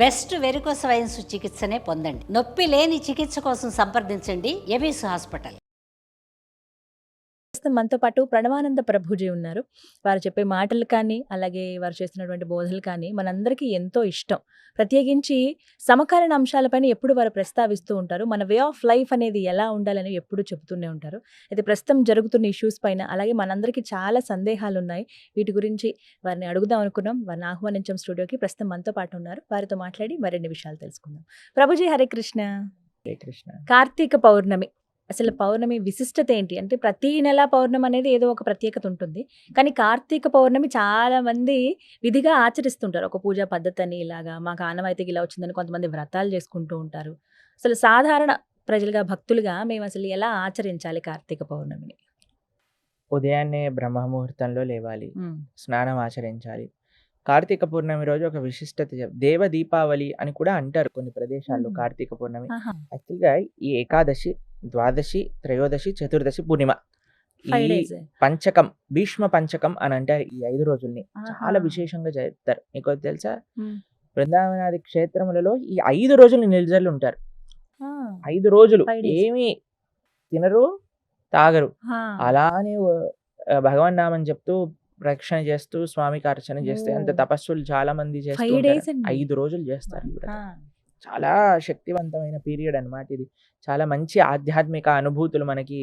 Best varicose wines చికిత్సనే పొందండి. నొప్పి లేని చికిత్స కోసం సంప్రదించండి ఎబిస్ హాస్పిటల్. ప్రస్తుతం మనతో పాటు ప్రణవానంద ప్రభుజీ ఉన్నారు. వారు చెప్పే మాటలు కానీ, అలాగే వారు చేస్తున్నటువంటి బోధనలు కానీ మనందరికీ ఎంతో ఇష్టం. ప్రత్యేకించి సమకాలీన అంశాలపైన ఎప్పుడు వారు ప్రస్తావిస్తూ ఉంటారు. మన వే ఆఫ్ లైఫ్ అనేది ఎలా ఉండాలని ఎప్పుడూ చెబుతూనే ఉంటారు. అయితే ప్రస్తుతం జరుగుతున్న ఇష్యూస్ పైన, అలాగే మనందరికీ చాలా సందేహాలు ఉన్నాయి. వీటి గురించి వారిని అడుగుదాం అనుకున్నాం. వారిని ఆహ్వానించాం స్టూడియోకి. ప్రస్తుతం మనతో పాటు ఉన్నారు. వారితో మాట్లాడి మరిన్ని విషయాలు తెలుసుకుందాం. ప్రభుజీ హరే కృష్ణ. హరే కృష్ణ. కార్తీక పౌర్ణమి, అసలు పౌర్ణమి విశిష్టత ఏంటి? అంటే ప్రతి నెల పౌర్ణమి అనేది ఏదో ఒక ప్రత్యేకత ఉంటుంది. కానీ కార్తీక పౌర్ణమి చాలా మంది విధిగా ఆచరిస్తుంటారు. ఒక పూజా పద్ధతి అని, ఇలాగా మాకు ఆనవాయితీకి ఇలా వచ్చిందని కొంతమంది వ్రతాలు చేసుకుంటూ ఉంటారు. అసలు సాధారణ ప్రజలుగా, భక్తులుగా మేము అసలు ఎలా ఆచరించాలి కార్తీక పౌర్ణమిని? ఉదయాన్నే బ్రహ్మముహూర్తంలో లేవాలి, స్నానం ఆచరించాలి. కార్తీక పూర్ణమి రోజు ఒక విశిష్టత దేవ దీపావళి అని కూడా అంటారు కొన్ని ప్రదేశాల్లో. కార్తీక పూర్ణమి యాక్చువల్గా ఈ ఏకాదశి, ద్వాదశి, త్రయోదశి, చతుర్దశి, పూర్ణిమ, ఈ పంచకం, భీష్మ పంచకం అని అంటారు. ఈ 5 రోజుల్ని చాలా విశేషంగా చెప్తారు. మీకు తెలుసా, బృందావనాది క్షేత్రములలో ఈ 5 రోజులు నిల్జలు ఉంటారు. 5 రోజులు ఏమి తినరు, తాగరు, అలానే భగవన్ నామని చెప్తూ రక్షణ చేస్తూ స్వామికి అర్చన చేస్తే అంత తపస్సులు చాలా మంది చేస్తూ 5 రోజులు చేస్తారు. చాలా శక్తివంతమైన పీరియడ్ అన్నమాట ఇది. చాలా మంచి ఆధ్యాత్మిక అనుభూతులు మనకి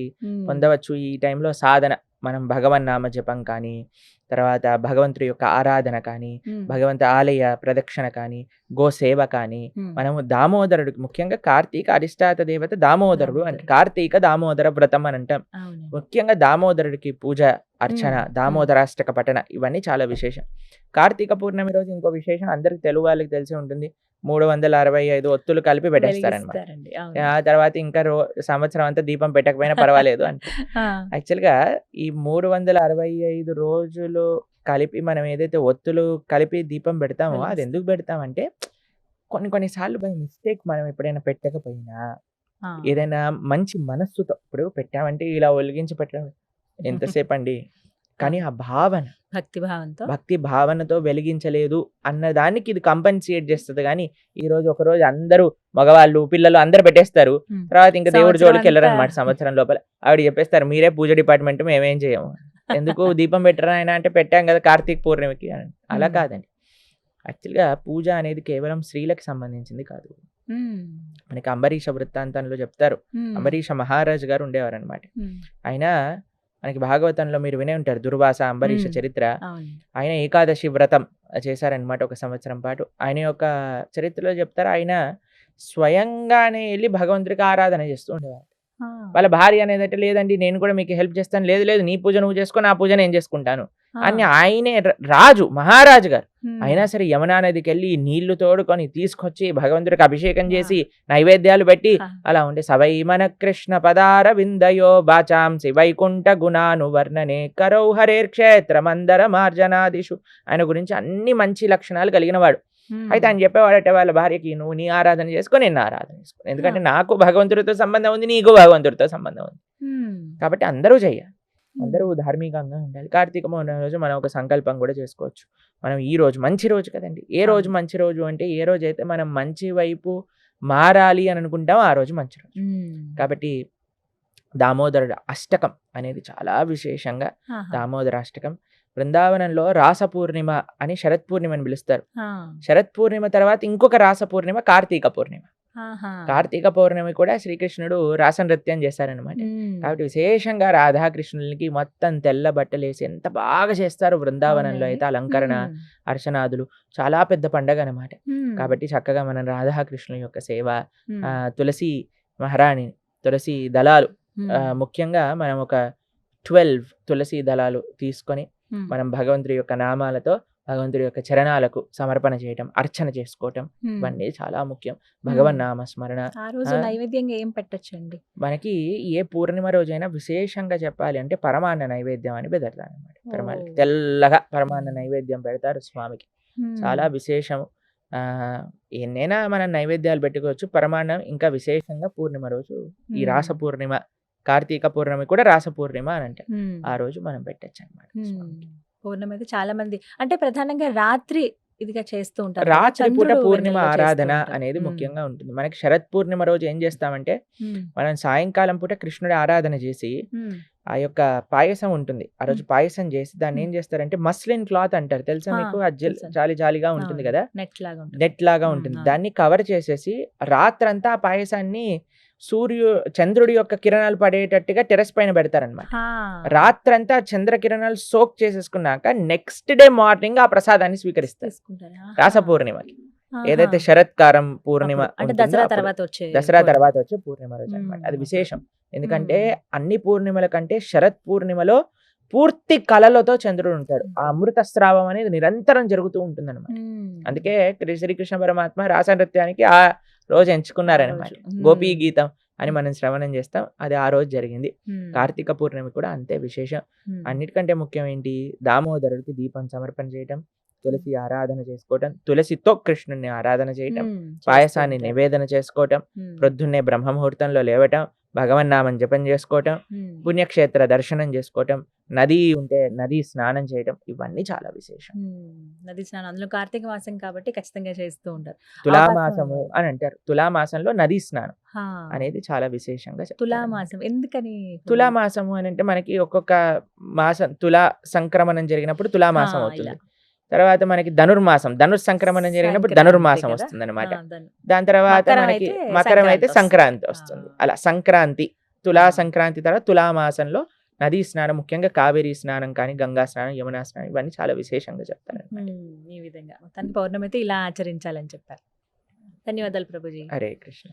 పొందవచ్చు ఈ టైంలో. సాధన, మనం భగవన్ నామ జపం కానీ, తర్వాత భగవంతుడి యొక్క ఆరాధన కానీ, భగవంతు ఆలయ ప్రదక్షిణ కానీ, గోసేవ కానీ, మనము దామోదరుడు, ముఖ్యంగా కార్తీక అధిష్టాత దేవత దామోదరుడు అంటే కార్తీక దామోదర వ్రతం అని అంటాం. ముఖ్యంగా దామోదరుడికి పూజ, అర్చన, దామోదరాష్టక పఠన, ఇవన్నీ చాలా విశేషం. కార్తీక పూర్ణమి రోజు ఇంకో విశేషం అందరికి తెలుగు వాళ్ళకి తెలిసి ఉంటుంది. 365 ఒత్తులు కలిపి పెట్టేస్తారనమాట. ఆ తర్వాత ఇంకా సంవత్సరం అంతా దీపం పెట్టకపోయినా పర్వాలేదు అంటే. యాక్చువల్గా ఈ 365 రోజులు కలిపి మనం ఏదైతే ఒత్తులు కలిపి దీపం పెడతామో అది ఎందుకు పెడతామంటే, కొన్నిసార్లు బై మిస్టేక్ మనం ఎప్పుడైనా పెట్టకపోయినా, ఏదైనా మంచి మనస్సుతో, ఇప్పుడు పెట్టామంటే ఇలా ఒలిగించి పెట్టడం ఎంతసేపు అండి, కానీ ఆ భావన, భక్తి భావనతో వెలిగించలేదు అన్న దానికి ఇది కంపెన్సేట్ చేస్తుంది. కానీ ఈ రోజు ఒకరోజు అందరూ మగవాళ్ళు, పిల్లలు అందరు పెట్టేస్తారు, తర్వాత ఇంకా దేవుడి జోలికి వెళ్ళరు అనమాట. సంవత్సరం లోపల ఆవిడ చెప్పేస్తారు, మీరే పూజ డిపార్ట్మెంట్, మేమేం చేయము, ఎందుకు దీపం పెట్టరా ఆయన అంటే, పెట్టాం కదా కార్తీక పూర్ణిమకి అని. అలా కాదండి. యాక్చువల్గా పూజ అనేది కేవలం స్త్రీలకు సంబంధించింది కాదు. మనకి అంబరీష వృత్తాంతంలో చెప్తారు. అంబరీష మహారాజు గారు ఉండేవారు అనమాట. ఆయన మనకి భాగవతంలో మీరు వినే ఉంటారు, దుర్వాస అంబరీష చరిత్ర. ఆయన ఏకాదశి వ్రతం చేశారనమాట 1 సంవత్సరం పాటు. ఆయన యొక్క చరిత్రలో చెప్తారు, ఆయన స్వయంగానే వెళ్ళి భగవంతుడికి ఆరాధన చేస్తూ ఉండేవారు. వాళ్ళ భార్య అనేది అంటే, లేదండి నేను కూడా మీకు హెల్ప్ చేస్తాను, లేదు లేదు నీ పూజ నువ్వు చేసుకో, నా పూజ నేను చేసుకుంటాను అని. ఆయనే రాజు, మహారాజు గారు అయినా సరే యమునా నదికి వెళ్ళి నీళ్లు తోడుకొని తీసుకొచ్చి భగవంతుడికి అభిషేకం చేసి నైవేద్యాలు పెట్టి అలా ఉండే. సవై మన కృష్ణ పదార విందయో బాచాంసి వైకుంఠ గుణాను వర్ణనే కరౌ హరేర్ క్షేత్ర మందర మార్జనాదిషు. ఆయన గురించి అన్ని మంచి లక్షణాలు కలిగిన వాడు. అయితే ఆయన చెప్పేవాడట వాళ్ళ భార్యకి, నువ్వు నీ ఆరాధన చేసుకో, నేను నా ఆరాధన చేసుకో, ఎందుకంటే నాకు భగవంతుడితో సంబంధం ఉంది, నీకు భగవంతుడితో సంబంధం ఉంది, కాబట్టి అందరూ చెయ్యాలి, అందరూ ధార్మికంగా ఉండాలి. కార్తీక పౌర్ణమి రోజు మనం ఒక సంకల్పం కూడా చేసుకోవచ్చు. మనం ఈ రోజు మంచి రోజు కదండి. ఏ రోజు మంచి రోజు అంటే, ఏ రోజు అయితే మనం మంచి వైపు మారాలి అని అనుకుంటాం ఆ రోజు మంచి రోజు. కాబట్టి దామోదరుడు అష్టకం అనేది చాలా విశేషంగా, దామోదర అష్టకం. బృందావనంలో రాస పూర్ణిమ అని శరత్ పూర్ణిమని పిలుస్తారు. శరత్ పూర్ణిమ తర్వాత ఇంకొక రాస పూర్ణిమ కార్తీక పూర్ణిమ. కార్తీక పౌర్ణమి కూడా శ్రీకృష్ణుడు రాస నృత్యం చేశారనమాట. కాబట్టి విశేషంగా రాధాకృష్ణులకి మొత్తం తెల్ల బట్టలు వేసి ఎంత బాగా చేస్తారు బృందావనంలో అయితే. అలంకరణ, అర్చనాదులు చాలా పెద్ద పండగ అనమాట. కాబట్టి చక్కగా మనం రాధాకృష్ణుల యొక్క సేవ, తులసి మహారాణి, తులసి దళాలు, ముఖ్యంగా మనం ఒక 12 తులసి దళాలు తీసుకొని మనం భగవంతుడి యొక్క నామాలతో భగవంతుడి యొక్క చరణాలకు సమర్పణ చేయటం, అర్చన చేసుకోవటం, ఇవన్నీ చాలా ముఖ్యం. భగవన్ నామ స్మరణ. నైవేద్యంగా ఏం పెట్టొచ్చండి? మనకి ఏ పూర్ణిమ రోజైనా విశేషంగా చెప్పాలి అంటే పరమాన్న నైవేద్యం అని పెడతారు అనమాట. పరమాన్నకి తెల్లగా పరమాన్న నైవేద్యం పెడతారు స్వామికి, చాలా విశేషం. ఎన్నైనా మనం నైవేద్యాలు పెట్టుకోవచ్చు. పరమాన్నం ఇంకా విశేషంగా పూర్ణిమ రోజు, ఈ రాస పూర్ణిమ, కార్తీక పూర్ణమి కూడా రాస పూర్ణిమ అని అంటే ఆ రోజు మనం పెట్టచ్చు అనమాట. పౌర్ణమి అయితే చాలా మంది అంటే ప్రధానంగా రాత్రి ఇదిగా చేస్తూ ఉంటారు కదా, రాత్రి పూట చంద్రుడు పూర్ణిమ వెన్నెలలో చేస్తూ ఆరాధన ఉంటారు. అనేది ముఖ్యంగా ఉంటుంది. మనకి శరత్ పూర్ణిమ రోజు ఏం చేస్తామంటే మనం సాయంకాలం పూట కృష్ణుడి ఆరాధన చేసి ఆ యొక్క పాయసం ఉంటుంది. ఆ రోజు పాయసం చేసి దాన్ని ఏం చేస్తారంటే మస్లిన్ క్లాత్ అంటారు. తెలుసా మీకు? తెలుసండి. జాలి జాలిగా ఉంటుంది కదా, నెట్ లాగా ఉంటుంది. నెట్ లాగా ఉంటుంది. దాన్ని కవర్ చేసేసి రాత్రంతా ఆ పాయసాన్ని చంద్రుడి యొక్క కిరణాలు పడేటట్టుగా టెర్రస్ పైన పెడతారనమాట. రాత్రంతా చంద్ర కిరణాలు సోక్ చేసేసుకున్నాక నెక్స్ట్ డే మార్నింగ్ ఆ ప్రసాదాన్ని స్వీకరిస్తారు. రాస పూర్ణిమకి, ఏదైతే శరత్కారం పూర్ణిమ అంటే ఉంటుందో దసరా అప్పుడు, తర్వాత వచ్చే దసరా తర్వాత వచ్చే పూర్ణిమ రోజు అనమాట. అది విశేషం. ఎందుకంటే అన్ని పూర్ణిమల కంటే శరత్ పూర్ణిమలో పూర్తి కళలతో చంద్రుడు ఉంటాడు. ఆ అమృత స్రావం అనేది నిరంతరం జరుగుతూ ఉంటుంది అనమాట. అందుకే శ్రీకృష్ణ పరమాత్మ రాస నృత్యానికి ఆ రోజు ఎంచుకున్నారనమాట. గోపీ గీతం అని మనం శ్రవణం చేస్తాం, అది ఆ రోజు జరిగింది. కార్తీక పూర్ణిమ కూడా అంతే విశేషం. అన్నిటికంటే ముఖ్యం ఏంటి? దామోదరుడికి దీపం సమర్పణ చేయటం, తులసి ఆరాధన చేసుకోవటం, తులసితో కృష్ణుని ఆరాధన చేయటం, పాయసాన్ని నివేదన చేసుకోవటం, ప్రొద్దున్నే బ్రహ్మముహూర్తంలో లేవటం, భగవన్నామం జపం చేసుకోవటం, పుణ్యక్షేత్ర దర్శనం చేసుకోవటం, నది ఉంటే నది స్నానం చేయటం, ఇవన్నీ చాలా విశేషం. నది స్నానం, అందులో కార్తీక మాసం కాబట్టి ఖచ్చితంగా చేస్తూ ఉంటారు. తులామాసము అని అంటారు. తులామాసంలో నదీ స్నానం అనేది చాలా విశేషంగా చెప్తారు. తులామాసం ఎందుకని? తులామాసము అని అంటే మనకి ఒక్కొక్క మాసం తులా సంక్రమణం జరిగినప్పుడు తులామాసం అవుతుంది. తర్వాత మనకి ధనుర్మాసం, సంక్రమణం జరిగినప్పుడు ధనుర్మాసం వస్తుంది అనమాట. దాని తర్వాత మనకి మకరం అయితే సంక్రాంతి వస్తుంది. అలా సంక్రాంతి, తులా సంక్రాంతి తర్వాత తులామాసంలో నదీ స్నానం, ముఖ్యంగా కావేరీ స్నానం కానీ, గంగా స్నానం, యమునా స్నానం, ఇవన్నీ చాలా విశేషంగా చెప్తారు. ఈ విధంగా మొత్తానికి పౌర్ణమి అయితే ఇలా ఆచరించాలని చెప్పారు. ధన్యవాదాలు ప్రభుజీ. హరే కృష్ణ.